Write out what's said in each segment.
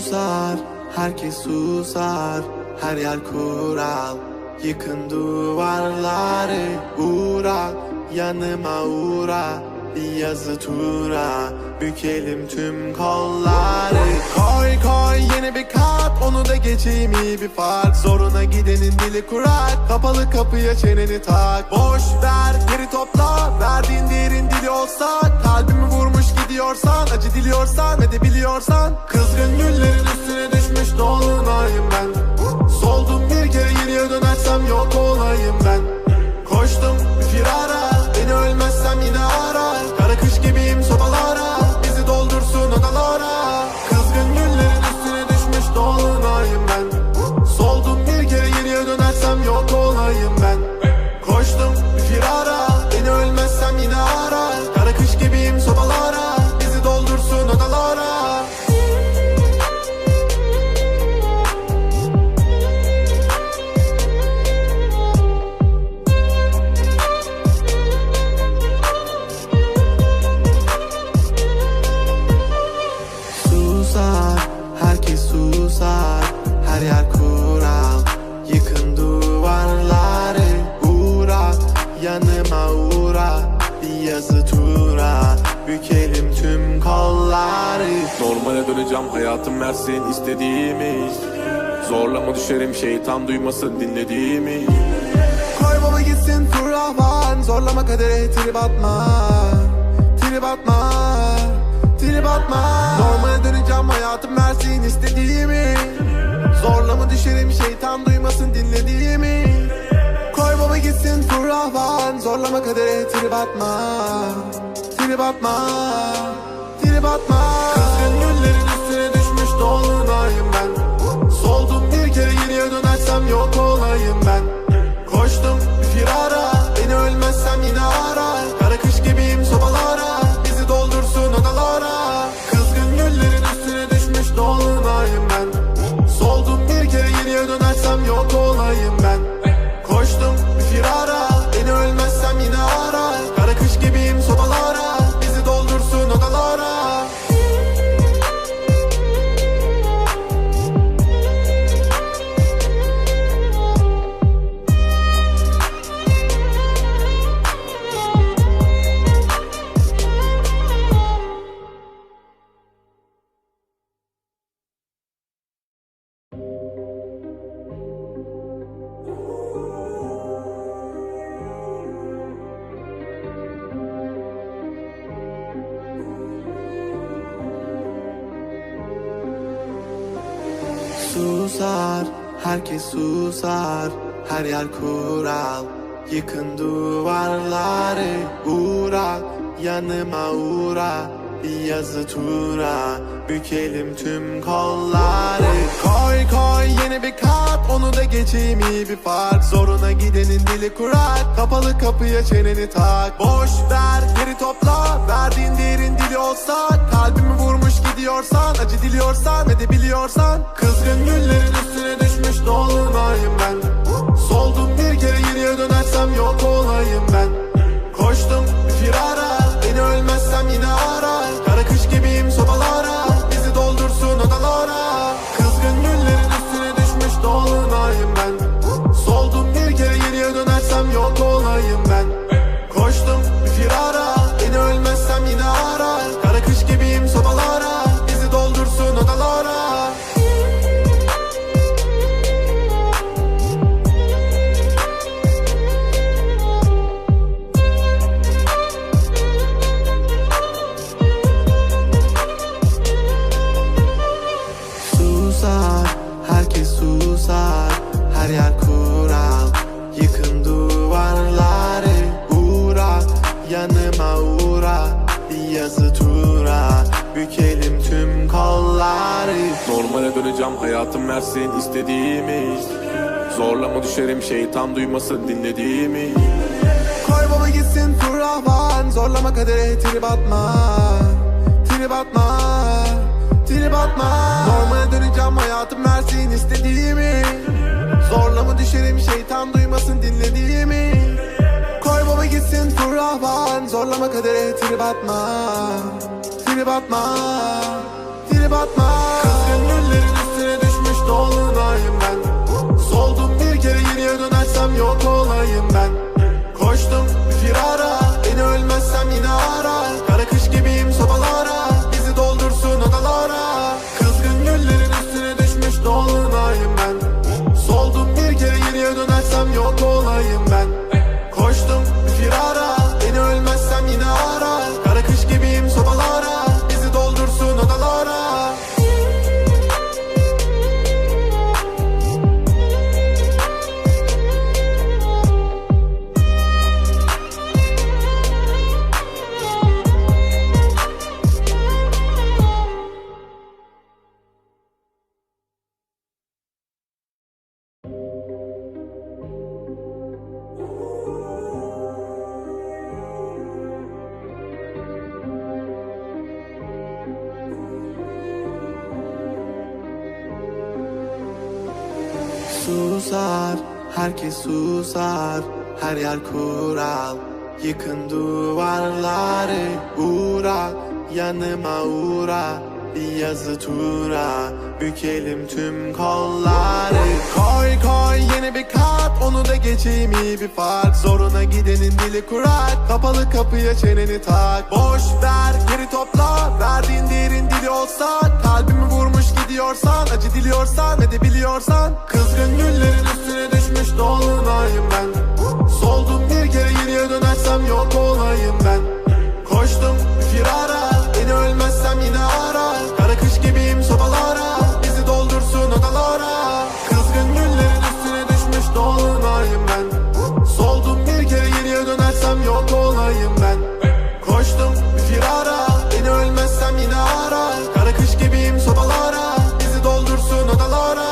Susar, herkes susar, her yer kural. Yıkın duvarları, uğra, yanıma uğra. Bir yazı tura, bükelim tüm kolları. Koy koy yeni bir kat, onu da geçeyim iyi bir fark. Zoruna gidenin dili kurak, kapalı kapıya çeneni tak. Boş ver geri topla, verdiğin değerin dili olsa. Kalbimi vurmuş gidiyorsan, acı diliyorsan ve de biliyorsan. Kızgın güllerin üstüne düşmüş dolunayım ben. Soldum bir kere geriye dönersem yok olayım ben. Koştum bir firara, beni ölmezsem yine ara. Kara kış gibiyim sobalara, bizi doldursun odalara. Kızgın güllerin üstüne düşmüş dolunayım ben. Soldum bir kere geriye dönersem yok olayım ben. Koştum bir firara, beni ölmezsem yine ara. Kara kış gibiyim sobalara, bizi doldursun odalara. Herkes susar, her yer kural. Yıkın duvarları, uğra, yanıma uğra. Bir yazı tura, bükelim tüm kolları. Normale döneceğim, hayatım versin istediğimi. Zorlama düşerim, şeytan duymasın dinlediğimi. Koy baba gitsin fırlavan, zorlama kadere trip atma. Trip atma, trip atma. Normale döneceğim, hayatım versin istediğimi. Zorlama düşerim, şeytan duymasın dinlediğimi. Koy baba gitsin fırlavan, zorlama kadere trip atma. Trip atma, trip atma. Kızgın güllerin üstüne düşmüş dolunayım ben. Soldum bir kere geriye dönersem yok olayım ben. Koştum bir firara, beni ölmezsem yine ara. Kara kış gibiyim sobalara, bizi doldursun odalara. Kızgın güllerin üstüne düşmüş dolunayım ben. Soldum bir kere geriye dönersem yok olayım ben. Koştum bir firara, beni ölmezsem yine ara. Kara kış gibiyim sobalara, bizi doldursun odalara. Susar, herkes susar, her yer kural. Yıkın duvarları, uğra, yanıma uğra. Bir yazı tura, bükelim tüm kolları. Koy koy yeni bir kat, onu da geçeyim iyi bir fark. Zoruna gidenin dili kurak, kapalı kapıya çeneni tak. Boş ver geri topla, verdiğin değerin dili olsa. Kalbimi vurmuş gidiyorsan, acı diliyorsan ve de biliyorsan. Kızgın güllerin üstüne düşmüş dolunayım ben. Soldum bir kere geriye dönersem yok olayım ben. Koştum bir firara, beni ölmezsem yine ara. Kara kış gibiyim sobalara, bizi doldursun odalara. Kızgın güllerin üstüne düşmüş dolunayım ben. Soldum bir kere geriye dönersem yok olayım ben. Koştum bir firara, beni ölmezsem yine ara. Kara kış gibiyim sobalara, bizi doldursun odalara. Herkes susar, her yer kural. Yıkın duvarları, uğra, yanıma uğra. Bir yazı tura, bükelim tüm kolları. Normale döneceğim, hayatım versin istediğimi. Zorlama düşerim, şeytan duymasın dinlediğimi. Koy baba gitsin fırlavan, zorlama kadere trip atma. Trip atma, trip atma. Normale döneceğim, hayatım versin istediğimi. Zorlama düşerim, şeytan duymasın dinlediğimi. Koy baba gitsin fırlavan, zorlama kadere trip atma. Trip atma, trip atma. Kızgın güllerin dolunayım ben. Soldum bir kere, geriye dönersem yok olayım ben. Koştum bir firara, beni ölmezsem yine ara. Kara kış gibiyim sobalara, bizi doldursun odalara. Kızgın güllerin üstüne düşmüş dolunayım ben. Soldum bir kere, geriye dönersem yok olayım ben. Koştum bir firara, beni ölmezsem yine ara. Kara kış gibiyim sobalara, bizi doldursun odalara. Susar, herkes susar, her yer kural. Yıkın duvarları, uğra, yanıma uğra. Bir yazı tura, bükelim tüm kolları. Koy koy yeni bir kat, onu da geçeyim iyi bir fark. Zoruna gidenin dili kurak, kapalı kapıya çeneni tak. Boş ver geri topla, verdiğin değerin dili olsa. Kalbimi vurmuş gidiyorsan, acı diliyorsan, edebiliyorsan. Kızgın güllerin üstüne düşmüş dolunayım ben. Soldum bir kere, geriye dönersem yok olayım ben. Koştum bir firara, beni ölmezsem yine ara. Kara kış gibiyim sobalara, bizi doldursun odalara. Kızgın güllerin üstüne düşmüş dolunayım ben. Soldum bir kere, geriye dönersem yok olayım ben. Koştum bir firara, beni ölmezsem yine ara. Kara kış gibiyim sobalara, bizi doldursun odalara.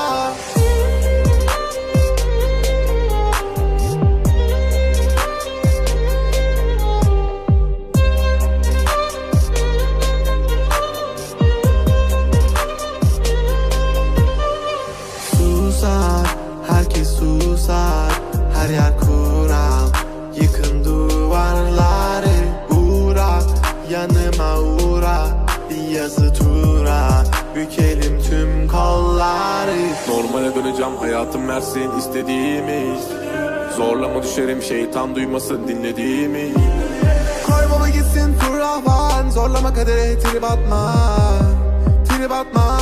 Herkes susar, her yer kural. Yıkın duvarları, uğra, yanıma uğra. Bir yazı tura, bükelim tüm kolları. Normale döneceğim, hayatım versin istediğimi. Zorlama düşerim, şeytan duymasın dinlediğimi. Koy baba gitsin fırlavan, zorlama kadere trip atma. Trip atma,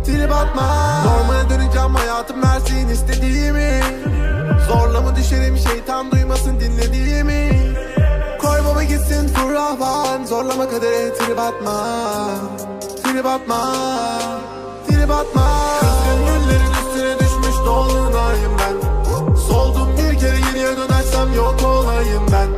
trip atma. Normale döneceğim, hayatım versin istediğimi. Zorlama düşerim, şeytan duymasın dinlediğimi. Koy baba gitsin fırlavan, zorlama kadere trip atma. Trip atma, trip atma. Kızgın güllerin üstüne düşmüş dolunayım ben. Soldum bir kere, geriye dönersem yok olayım ben.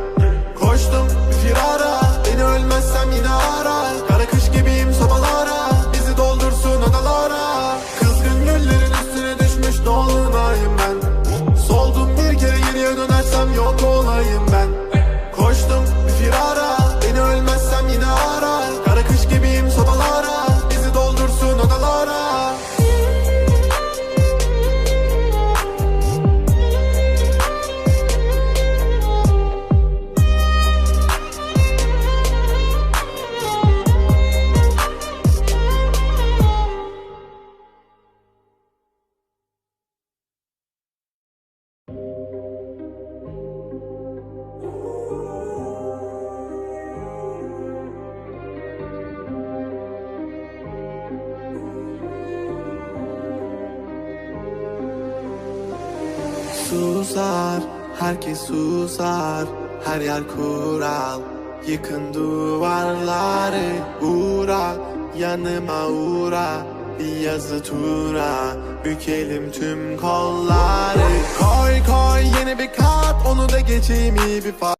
Koştum bir firara, beni ölmezsem yine ara. Kara kış gibiyim sobalara, bizi doldursun odalara. Kızgın güllerin üstüne düşmüş dolunayım ben. Soldum bir kere, geriye dönersem yok olayım ben. Koştum bir firara, beni ölmezsem yine ara. Kara kış gibiyim sobalara, bizi doldursun odalara. Susar, herkes susar, her yer kural. Yıkın duvarları, uğra, yanıma uğra. Bir yazı tura, bükelim tüm kolları. Koy koy yeni bir kat, onu da geçeyim iyi bir fark.